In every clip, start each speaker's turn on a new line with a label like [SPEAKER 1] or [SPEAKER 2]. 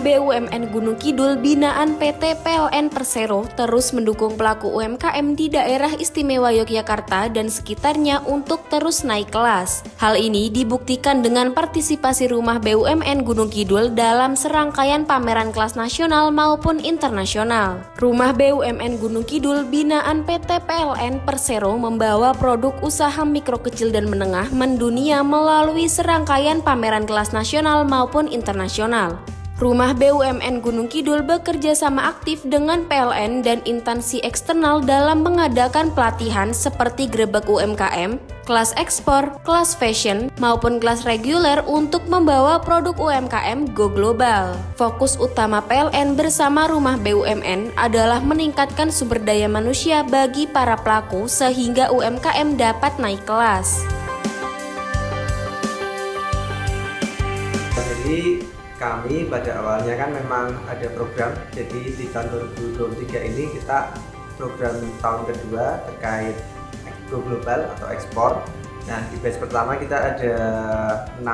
[SPEAKER 1] BUMN Gunung Kidul binaan PT PLN Persero terus mendukung pelaku UMKM di daerah istimewa Yogyakarta dan sekitarnya untuk terus naik kelas. Hal ini dibuktikan dengan partisipasi rumah BUMN Gunung Kidul dalam serangkaian pameran kelas nasional maupun internasional. Rumah BUMN Gunung Kidul binaan PT PLN Persero membawa produk usaha mikro kecil dan menengah mendunia melalui serangkaian pameran kelas nasional maupun internasional. Rumah BUMN Gunung Kidul bekerja sama aktif dengan PLN dan instansi eksternal dalam mengadakan pelatihan seperti grebek UMKM, kelas ekspor, kelas fashion, maupun kelas reguler untuk membawa produk UMKM go global. Fokus utama PLN bersama rumah BUMN adalah meningkatkan sumber daya manusia bagi para pelaku sehingga UMKM dapat naik kelas.
[SPEAKER 2] Jadi kami pada awalnya kan memang ada program, jadi di tahun 2023 ini kita program tahun kedua terkait go global atau ekspor. Nah, di batch pertama kita ada 6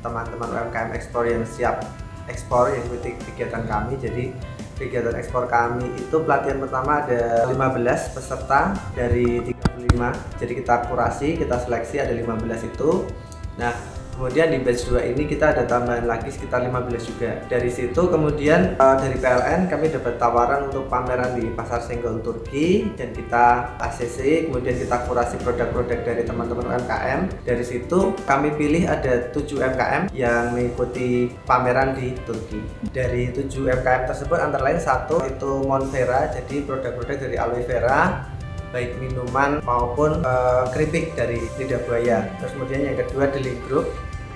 [SPEAKER 2] teman-teman UMKM ekspor yang siap ekspor yang ikuti kegiatan kami. Jadi kegiatan ekspor kami itu pelatihan pertama ada 15 peserta dari 35. Jadi kita kurasi, kita seleksi ada 15 itu. Nah, kemudian di batch 2 ini kita ada tambahan lagi sekitar 15 juga. Dari situ kemudian dari PLN kami dapat tawaran untuk pameran di Pasar Senggol Turki dan kita ACC, kemudian kita kurasi produk-produk dari teman-teman UMKM. Dari situ kami pilih ada 7 UMKM yang mengikuti pameran di Turki. Dari 7 UMKM tersebut antara lain satu itu Monvera, jadi produk-produk dari aloe vera, baik minuman maupun keripik dari lidah buaya. Terus kemudian yang kedua Deling Group.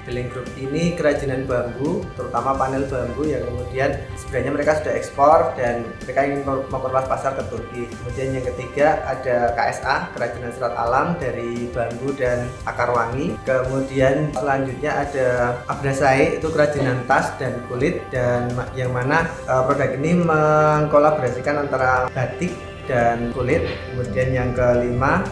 [SPEAKER 2] Deling Group ini kerajinan bambu, terutama panel bambu yang kemudian sebenarnya mereka sudah ekspor dan mereka ingin memperluas pasar ke Turki. Kemudian yang ketiga ada KSA, kerajinan serat alam dari bambu dan akar wangi. Kemudian selanjutnya ada Abrasai, itu kerajinan tas dan kulit, dan yang mana produk ini mengkolaborasikan antara batik dan kulit. Kemudian yang kelima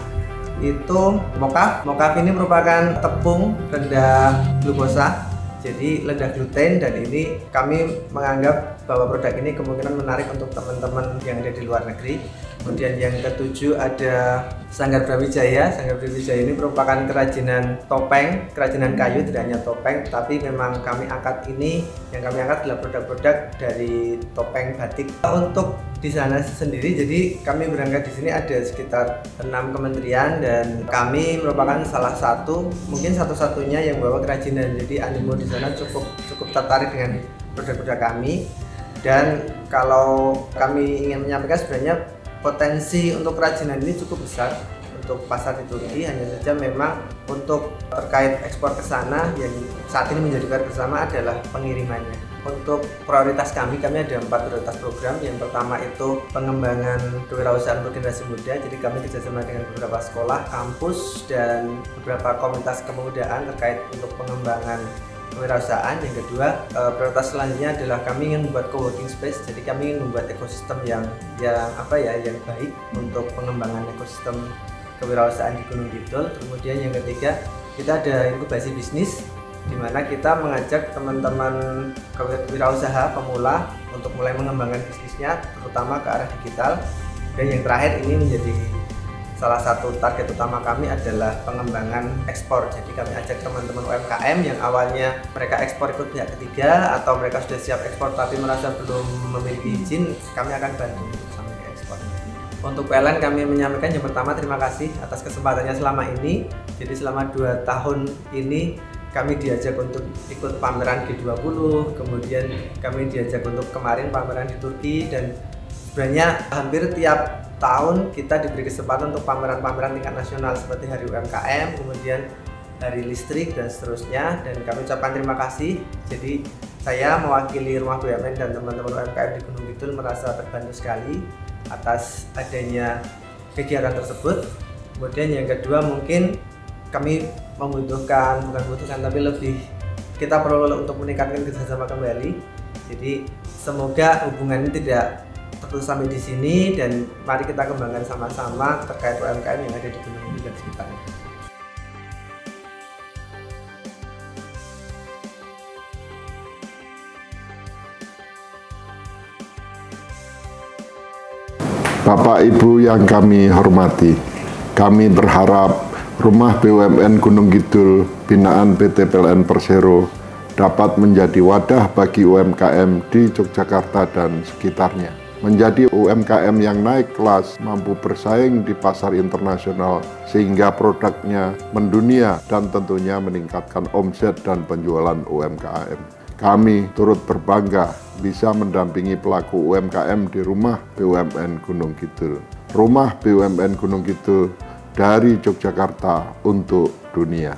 [SPEAKER 2] itu Mokaf. Mokaf ini merupakan tepung rendah glukosa, jadi rendah gluten, dan ini kami menganggap bahwa produk ini kemungkinan menarik untuk teman-teman yang ada di luar negeri. Kemudian yang ketujuh ada Sanggar Brawijaya. Sanggar Brawijaya ini merupakan kerajinan topeng, kerajinan kayu, tidak hanya topeng, tapi memang kami angkat ini, yang kami angkat adalah produk-produk dari topeng batik. Untuk di sana sendiri, jadi kami berangkat di sini ada sekitar 6 kementerian dan kami merupakan salah satu, mungkin satu-satunya yang bawa kerajinan. Jadi animo di sana cukup tertarik dengan produk-produk kami. Dan kalau kami ingin menyampaikan sebenarnya potensi untuk kerajinan ini cukup besar untuk pasar di Turki, hanya saja memang untuk terkait ekspor ke sana yang saat ini menjadi PR bersama adalah pengirimannya. Untuk prioritas kami ada 4 prioritas program. Yang pertama itu pengembangan kewirausahaan untuk generasi muda, jadi kami kerjasama dengan beberapa sekolah, kampus, dan beberapa komunitas kepemudaan terkait untuk pengembangan kewirausahaan. Yang kedua, prioritas selanjutnya adalah kami ingin membuat co-working space, jadi kami ingin membuat ekosistem yang baik untuk pengembangan ekosistem kewirausahaan di Gunung Kidul. Kemudian yang ketiga, kita ada inkubasi bisnis, di mana kita mengajak teman-teman kewirausaha pemula untuk mulai mengembangkan bisnisnya, terutama ke arah digital. Dan yang terakhir ini menjadi salah satu target utama kami adalah pengembangan ekspor. Jadi kami ajak teman-teman UMKM yang awalnya mereka ekspor ikut pihak ketiga atau mereka sudah siap ekspor tapi merasa belum memiliki izin, kami akan bantu untuk sampai ke ekspor. Untuk PLN kami menyampaikan yang pertama terima kasih atas kesempatannya selama ini. Jadi selama 2 tahun ini kami diajak untuk ikut pameran G20, kemudian kami diajak untuk kemarin pameran di Turki, dan sebenarnya hampir tiap tahun kita diberi kesempatan untuk pameran-pameran tingkat nasional seperti Hari UMKM, kemudian Hari Listrik, dan seterusnya. Dan kami ucapkan terima kasih. Jadi saya mewakili Rumah BUMN dan teman-teman UMKM di Gunung Kidul merasa terbantu sekali atas adanya kegiatan tersebut. Kemudian yang kedua, mungkin kami bukan membutuhkan tapi lebih kita perlu untuk meningkatkan kerjasama kembali. Jadi semoga hubungan ini tidak terus sampai di sini, dan mari kita kembangkan sama-sama terkait UMKM yang ada di Gunung Kidul dan sekitarnya.
[SPEAKER 3] Bapak Ibu yang kami hormati, kami berharap Rumah BUMN Gunung Kidul binaan PT PLN Persero dapat menjadi wadah bagi UMKM di Yogyakarta dan sekitarnya. Menjadi UMKM yang naik kelas, mampu bersaing di pasar internasional, sehingga produknya mendunia dan tentunya meningkatkan omset dan penjualan UMKM. Kami turut berbangga bisa mendampingi pelaku UMKM di Rumah BUMN Gunung Kidul. Rumah BUMN Gunung Kidul dari Yogyakarta untuk dunia.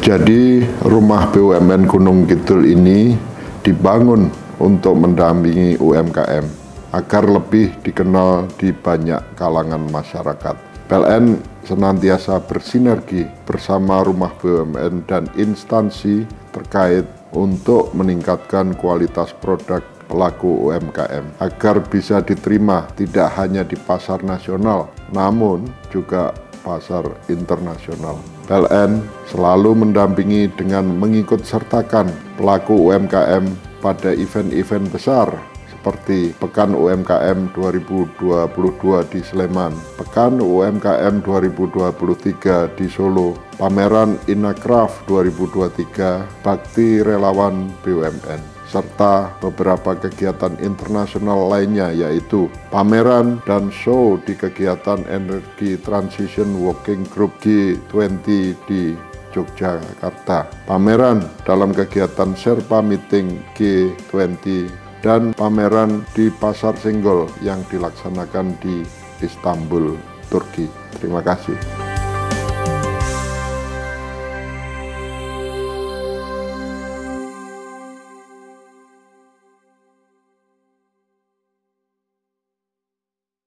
[SPEAKER 3] Jadi Rumah BUMN Gunung Kidul ini dibangun untuk mendampingi UMKM agar lebih dikenal di banyak kalangan masyarakat. PLN senantiasa bersinergi bersama Rumah BUMN dan instansi terkait untuk meningkatkan kualitas produk pelaku UMKM agar bisa diterima tidak hanya di pasar nasional namun juga pasar internasional. PLN selalu mendampingi dengan mengikut sertakan pelaku UMKM pada event-event besar seperti Pekan UMKM 2022 di Sleman, Pekan UMKM 2023 di Solo, Pameran Inacraft 2023, Bakti Relawan BUMN, serta beberapa kegiatan internasional lainnya yaitu pameran dan show di kegiatan Energy Transition Working Group G20 di Yogyakarta, pameran dalam kegiatan Sherpa Meeting G20, dan pameran di Pasar Senggol yang dilaksanakan di Istanbul, Turki. Terima kasih.